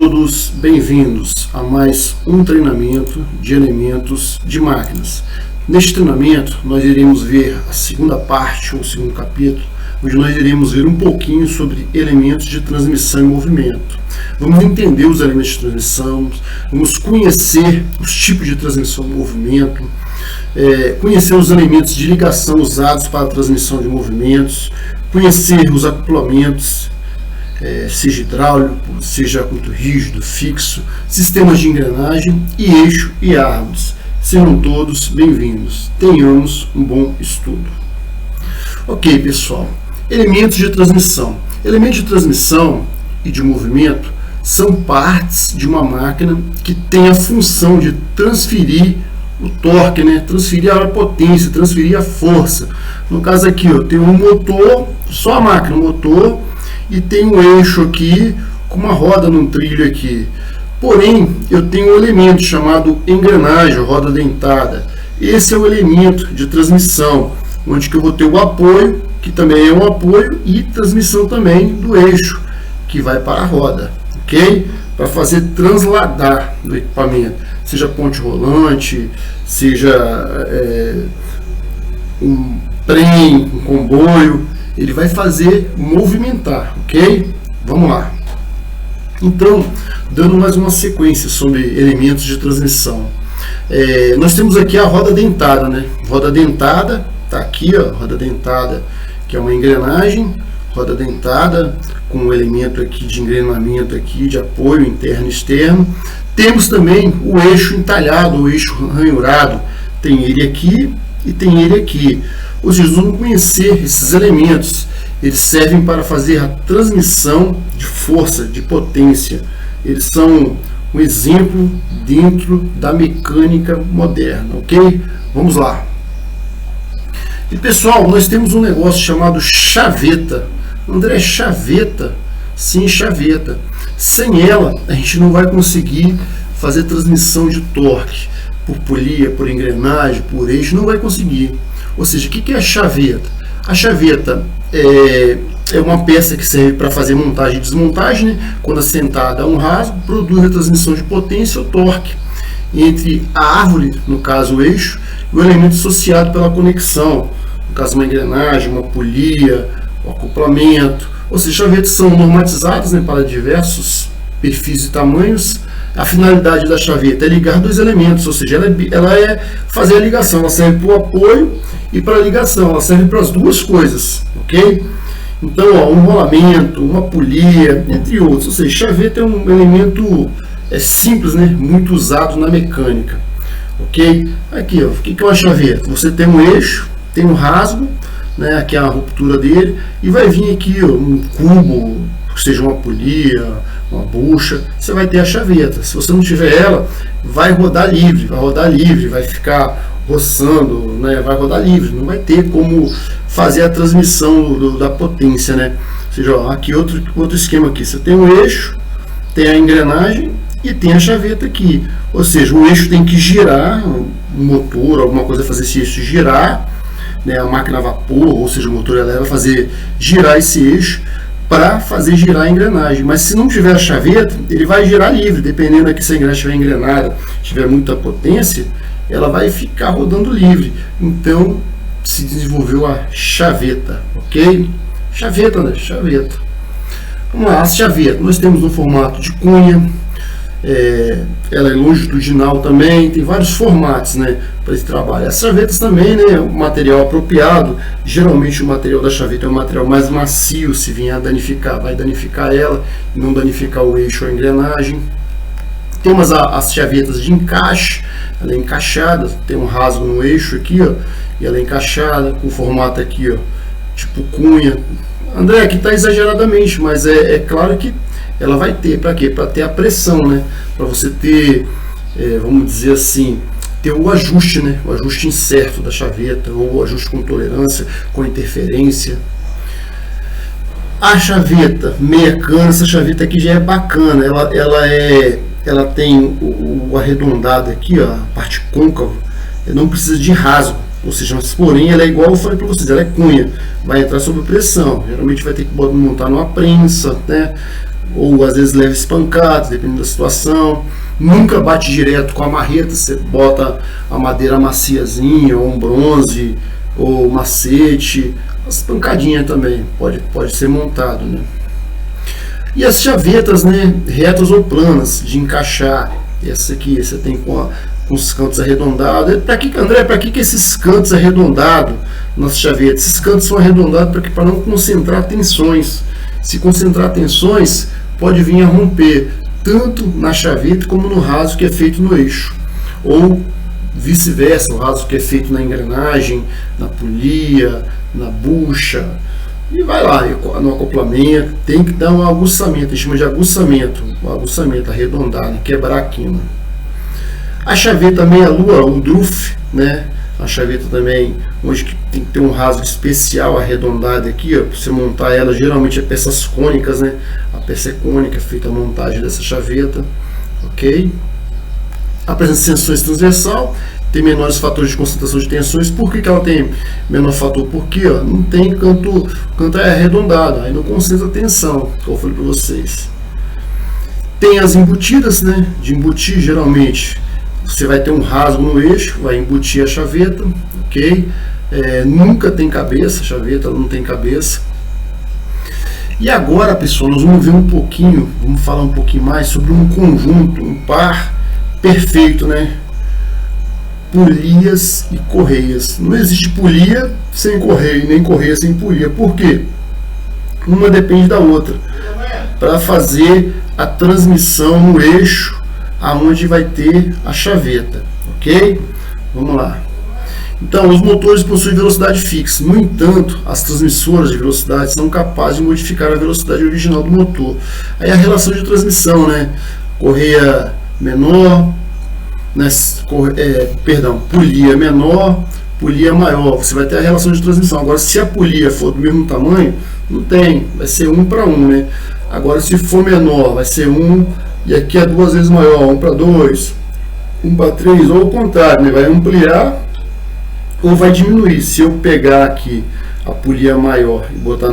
Todos bem-vindos a mais um treinamento de elementos de máquinas. Neste treinamento nós iremos ver a segunda parte, ou segundo capítulo, onde nós iremos ver um pouquinho sobre elementos de transmissão e movimento. Vamos entender os elementos de transmissão, vamos conhecer os tipos de transmissão e movimento, conhecer os elementos de ligação usados para a transmissão de movimentos, conhecer os acoplamentos, seja hidráulico, seja muito rígido, fixo, sistemas de engrenagem e eixo e árvores. Sejam todos bem-vindos. Tenhamos um bom estudo. Ok, pessoal. Elementos de transmissão. Elementos de transmissão e de movimento são partes de uma máquina que tem a função de transferir o torque, transferir a potência, transferir a força. No caso aqui, eu tenho um motor, só a máquina, um motor, e tem um eixo aqui com uma roda num trilho aqui. Porém, eu tenho um elemento chamado engrenagem, roda dentada. Esse é o elemento de transmissão, onde que eu vou ter o apoio, que também é um apoio, e transmissão também do eixo, que vai para a roda, ok? Para fazer transladar do equipamento, seja ponte rolante, seja um trem, um comboio, ele vai fazer movimentar, ok? Vamos lá. Então, dando mais uma sequência sobre elementos de transmissão. Nós temos aqui a roda dentada, Roda dentada, tá aqui, ó, roda dentada, que é uma engrenagem, roda dentada com um elemento aqui de engrenamento aqui, de apoio interno e externo. Temos também o eixo entalhado, o eixo ranhurado. Tem ele aqui e tem ele aqui. Ou seja, nós vamos conhecer esses elementos. Eles servem para fazer a transmissão de força, de potência. Eles são um exemplo dentro da mecânica moderna, ok? Vamos lá. E pessoal, nós temos um negócio chamado chaveta. André, chaveta? Sim, chaveta. Sem ela, a gente não vai conseguir fazer transmissão de torque por polia, por engrenagem, por eixo, não vai conseguir. Ou seja, o que é a chaveta? A chaveta é uma peça que serve para fazer montagem e desmontagem, Quando assentada a um rasgo, produz a transmissão de potência ou torque entre a árvore, no caso o eixo, e o elemento associado pela conexão, no caso uma engrenagem, uma polia, o acoplamento. Ou seja, chavetas são normatizadas para diversos perfis e tamanhos. A finalidade da chaveta é ligar dois elementos, ou seja, ela é fazer a ligação, ela serve para o apoio e para a ligação, ela serve para as duas coisas, ok? Então, ó, um rolamento, uma polia, entre outros. Ou seja, chaveta é um elemento simples, muito usado na mecânica, ok? Aqui, ó, o que é uma chaveta? Você tem um eixo, tem um rasgo, aqui é a ruptura dele, e vai vir aqui, ó, um cubo, seja uma polia, uma bucha, você vai ter a chaveta. Se você não tiver ela, vai rodar livre, vai ficar roçando, vai rodar livre, não vai ter como fazer a transmissão da potência, Ou seja, ó, aqui outro esquema aqui, você tem um eixo, tem a engrenagem e tem a chaveta aqui, ou seja, o eixo tem que girar, o motor, alguma coisa fazer esse eixo girar, a máquina a vapor, ou seja, o motor ela vai fazer girar esse eixo para fazer girar a engrenagem. Mas se não tiver a chaveta, ele vai girar livre, dependendo aqui se a engrenagem estiver engrenada, tiver muita potência, ela vai ficar rodando livre. Então se desenvolveu a chaveta, ok? Chaveta, chaveta. Vamos lá, a chaveta nós temos no formato de cunha, ela é longitudinal também, tem vários formatos para esse trabalho. As chavetas também, o material apropriado, geralmente o material da chaveta é um material mais macio, se vier a danificar, vai danificar ela, e não danificar o eixo ou a engrenagem. Temos as chavetas de encaixe, ela é encaixada, tem um rasgo no eixo aqui, ó, e ela é encaixada, com formato aqui, ó, tipo cunha. André, aqui está exageradamente, mas é claro que ela vai ter, para quê? Para ter a pressão, para você ter, vamos dizer assim, ter o ajuste, o ajuste incerto da chaveta, ou o ajuste com tolerância, com interferência. A chaveta meia cana, essa chaveta aqui já é bacana, ela tem o arredondado aqui, ó, a parte côncava, não precisa de rasgo, ou seja, mas porém ela é igual eu falei para vocês, ela é cunha, vai entrar sob pressão, geralmente vai ter que montar numa prensa, ou às vezes leve espancadas, dependendo da situação. Nunca bate direto com a marreta, você bota a madeira maciazinha, ou um bronze, ou macete, as pancadinhas também, pode ser montado, né? E as chavetas, né, retas ou planas, de encaixar. Essa aqui, você tem com os cantos arredondados. André, para que esses cantos arredondados nas chavetas? Esses cantos são arredondados para não concentrar tensões. Se concentrar tensões, pode vir a romper, tanto na chaveta como no raso que é feito no eixo. Ou vice-versa, o raso que é feito na engrenagem, na polia, na bucha. E vai lá, no acoplamento, tem que dar um aguçamento, a gente chama de aguçamento, arredondar, né? Quebrar a quina. A chaveta meia-lua, o DRUF, né? A chaveta também, hoje tem que ter um rasgo especial arredondado aqui, ó, para você montar ela, geralmente é peças cônicas, né? A peça é cônica, feita a montagem dessa chaveta, ok? A presença de tensões transversal, tem menores fatores de concentração de tensões. Por que ela tem menor fator? Porque ó, não tem canto é arredondado, aí não concentra tensão, como eu falei para vocês. Tem as embutidas, né? De embutir, geralmente você vai ter um rasgo no eixo, vai embutir a chaveta, ok? Nunca tem cabeça, a chaveta ela não tem cabeça. E agora, pessoal, nós vamos ver vamos falar um pouquinho mais sobre um conjunto, um par perfeito, né? Polias e correias. Não existe polia sem correia, nem correia sem polia. Por quê? Uma depende da outra. Para fazer a transmissão no eixo, aonde vai ter a chaveta, ok? Vamos lá. Então, os motores possuem velocidade fixa. No entanto, as transmissoras de velocidade são capazes de modificar a velocidade original do motor. Aí a relação de transmissão, né? Correia menor, né? Polia menor, polia maior. Você vai ter a relação de transmissão. Agora, se a polia for do mesmo tamanho, não tem. Vai ser 1 para 1, né? Agora, se for menor, vai ser 1. E aqui é 2 vezes maior, 1 para 2, 1 para 3, ou ao contrário, né? Vai ampliar ou vai diminuir. Se eu pegar aqui a polia maior e botar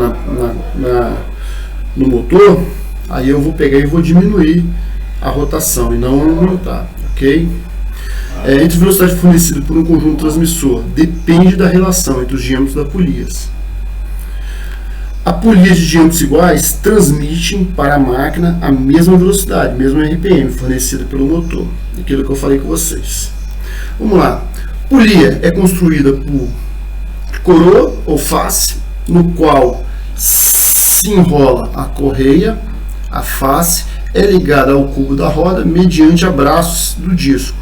no motor, aí eu vou pegar e vou diminuir a rotação e não aumentar, ok? Entre a velocidade fornecida por um conjunto transmissor, depende da relação entre os diâmetros das polias. A polia de diâmetros iguais transmitem para a máquina a mesma velocidade, mesmo RPM fornecida pelo motor. Aquilo que eu falei com vocês. Vamos lá. Polia é construída por coroa ou face, no qual se enrola a correia. A face é ligada ao cubo da roda mediante abraços do disco.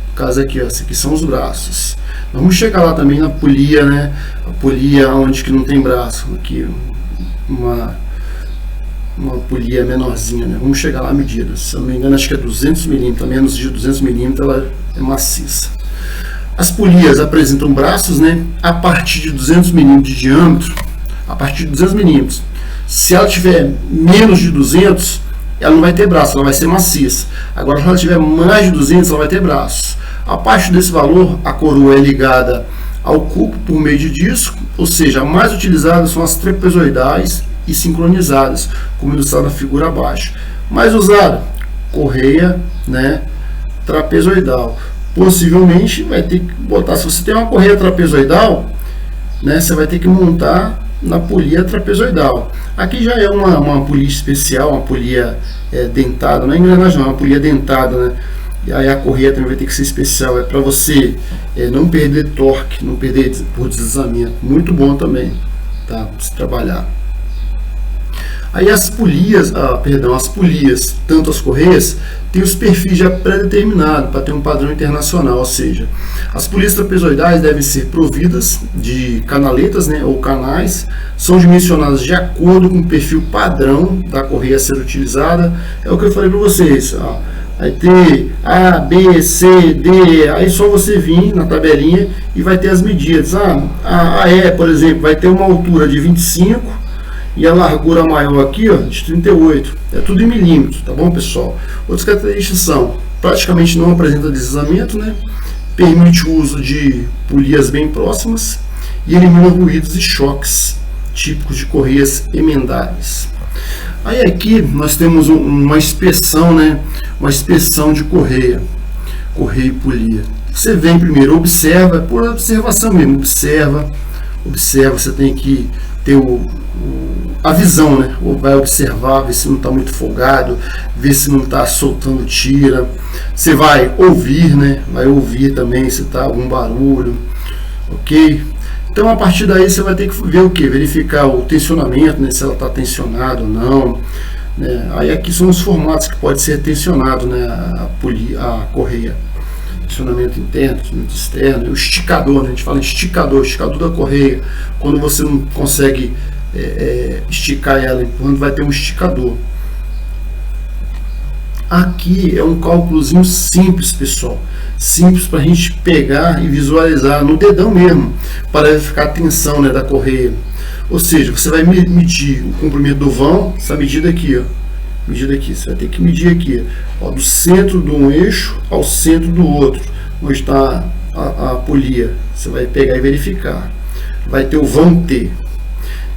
No caso aqui, ó, esses aqui são os braços. Vamos chegar lá também na polia, né? A polia onde que não tem braço. Aqui, uma polia menorzinha, né? Vamos chegar lá a medida. Se eu não me engano, acho que é 200 milímetros, menos de 200 milímetros ela é maciça. As polias apresentam braços, né? A partir de 200 milímetros de diâmetro, a partir de 200 milímetros. Se ela tiver menos de 200, ela não vai ter braço, ela vai ser maciça. Agora, se ela tiver mais de 200, ela vai ter braços. A partir desse valor, a coroa é ligada ao cubo por meio de disco, ou seja, as mais utilizadas são as trapezoidais e sincronizadas, como ilustrado na figura abaixo. Mais usada, correia, né, trapezoidal. Possivelmente vai ter que botar, se você tem uma correia trapezoidal, né, você vai ter que montar na polia trapezoidal. Aqui já é uma polia especial, uma polia dentada, não é engrenagem, não, é uma polia dentada, né? E aí a correia também vai ter que ser especial, é para você não perder torque, não perder por deslizamento. Muito bom também, tá? Para se trabalhar. Aí as polias, tanto as correias, têm os perfis já pré-determinados para ter um padrão internacional, ou seja, as polias trapezoidais devem ser providas de canaletas, né, ou canais, são dimensionadas de acordo com o perfil padrão da correia a ser utilizada. É o que eu falei para vocês, ó. Vai ter A, B, C, D, aí só você vir na tabelinha e vai ter as medidas. A E, por exemplo, vai ter uma altura de 25 e a largura maior aqui, ó, de 38. É tudo em milímetros, tá bom, pessoal? Outras características são, praticamente não apresenta deslizamento, né? Permite o uso de polias bem próximas e elimina ruídos e choques típicos de correias emendáveis. Aí aqui nós temos uma inspeção, né? Uma inspeção de correia e polia. Você vem primeiro, observa, por observação mesmo, observa, você tem que ter a visão, né? Vai observar, ver se não está muito folgado, ver se não está soltando tira. Você vai ouvir, né? Vai ouvir também se está algum barulho, ok? Então a partir daí você vai ter que ver o que? Verificar o tensionamento, né? Se ela está tensionada ou não, né? Aí aqui são os formatos que pode ser tensionado, né? A correia. Tensionamento interno, tensionamento externo, e o esticador, né? A gente fala em esticador da correia. Quando você não consegue esticar ela empurrando, vai ter um esticador. Aqui é um cálculozinho simples, pessoal. Simples para a gente pegar e visualizar no dedão mesmo, para verificar a tensão, né, da correia. Ou seja, você vai medir o comprimento do vão, essa medida aqui, ó. Medida aqui, você vai ter que medir aqui, ó, do centro de um eixo ao centro do outro, onde está a polia. Você vai pegar e verificar. Vai ter o vão T.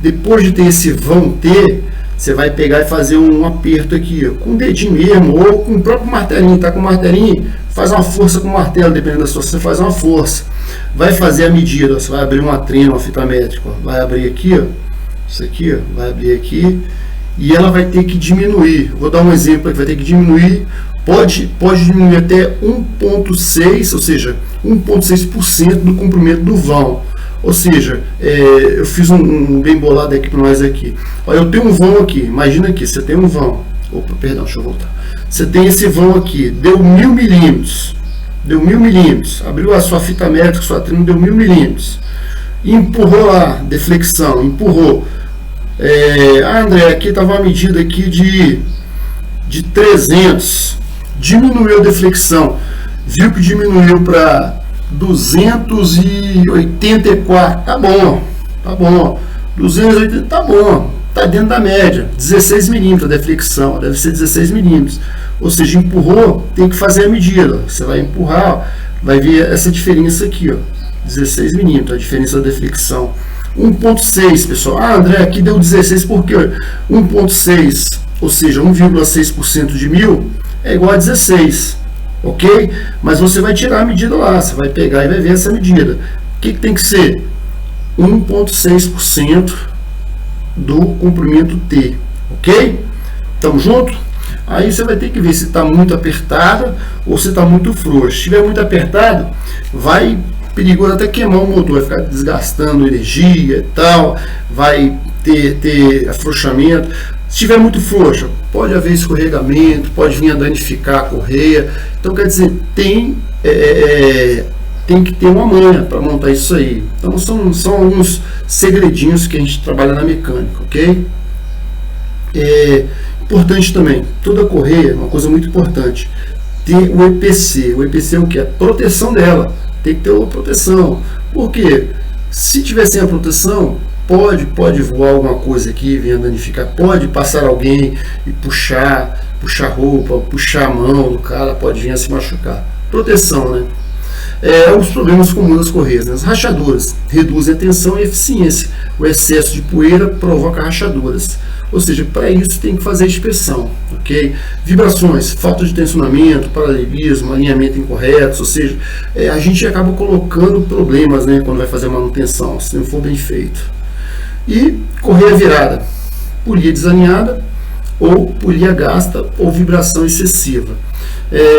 Depois de ter esse vão T, você vai pegar e fazer um aperto aqui, ó, com o dedinho mesmo, ou com o próprio martelinho. Tá com o martelinho, faz uma força com o martelo, dependendo da situação, você faz uma força. Vai fazer a medida, ó, você vai abrir uma trena, uma fita métrica, ó, vai abrir aqui, ó, isso aqui, ó, vai abrir aqui, e ela vai ter que diminuir. Vou dar um exemplo aqui, vai ter que diminuir, pode diminuir até 1,6, ou seja, 1,6% do comprimento do vão. Ou seja, eu fiz um bem bolado aqui para nós aqui. Olha, eu tenho um vão aqui, imagina aqui, você tem um vão. Opa, perdão, deixa eu voltar. Você tem esse vão aqui, deu 1000 milímetros. Deu 1000 milímetros. Abriu a sua fita métrica, sua trena, deu 1000 milímetros. Empurrou lá, deflexão, empurrou. André, aqui estava uma medida aqui de 300. Diminuiu a deflexão. Viu que diminuiu para 284, tá bom, 280, tá bom, tá dentro da média, 16 milímetros a deflexão, deve ser 16 milímetros, ou seja, empurrou, tem que fazer a medida, você vai empurrar, vai ver essa diferença aqui, ó, 16 milímetros, a diferença da deflexão, 1,6, pessoal, André, aqui deu 16, porque 1,6, ou seja, 1,6% de 1000 é igual a 16, ok? Mas você vai tirar a medida lá, você vai pegar e vai ver essa medida. O que tem que ser? 1,6% do comprimento T, ok? Tamo junto? Aí você vai ter que ver se está muito apertada ou se está muito frouxa. Se estiver muito apertado, vai perigoso até queimar o motor, vai ficar desgastando energia e tal, vai ter afrouxamento. Se estiver muito frouxa, pode haver escorregamento, pode vir a danificar a correia. Então, quer dizer, tem que ter uma manha para montar isso aí. Então, são alguns segredinhos que a gente trabalha na mecânica, ok? Importante também, toda correia, uma coisa muito importante, ter o EPC. O EPC é o que? A proteção dela. Tem que ter uma proteção. Por quê? Se tiver sem a proteção, pode voar alguma coisa aqui, venha danificar, pode passar alguém e puxar roupa, puxar a mão do cara, pode vir a se machucar. Proteção, né? Os problemas comuns das correias, né? As rachaduras reduzem a tensão e a eficiência. O excesso de poeira provoca rachaduras. Ou seja, para isso tem que fazer a inspeção, ok? Vibrações, falta de tensionamento, paralelismo, alinhamento incorreto, ou seja, a gente acaba colocando problemas, né, quando vai fazer a manutenção, se não for bem feito. E correia virada, polia desalinhada, ou polia gasta, ou vibração excessiva.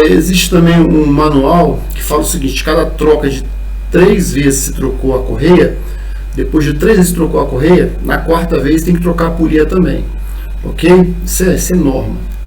Existe também um manual que fala o seguinte: cada troca de 3 vezes se trocou a correia, depois de 3 vezes trocou a correia, na 4ª vez tem que trocar a polia também, ok? Isso é norma.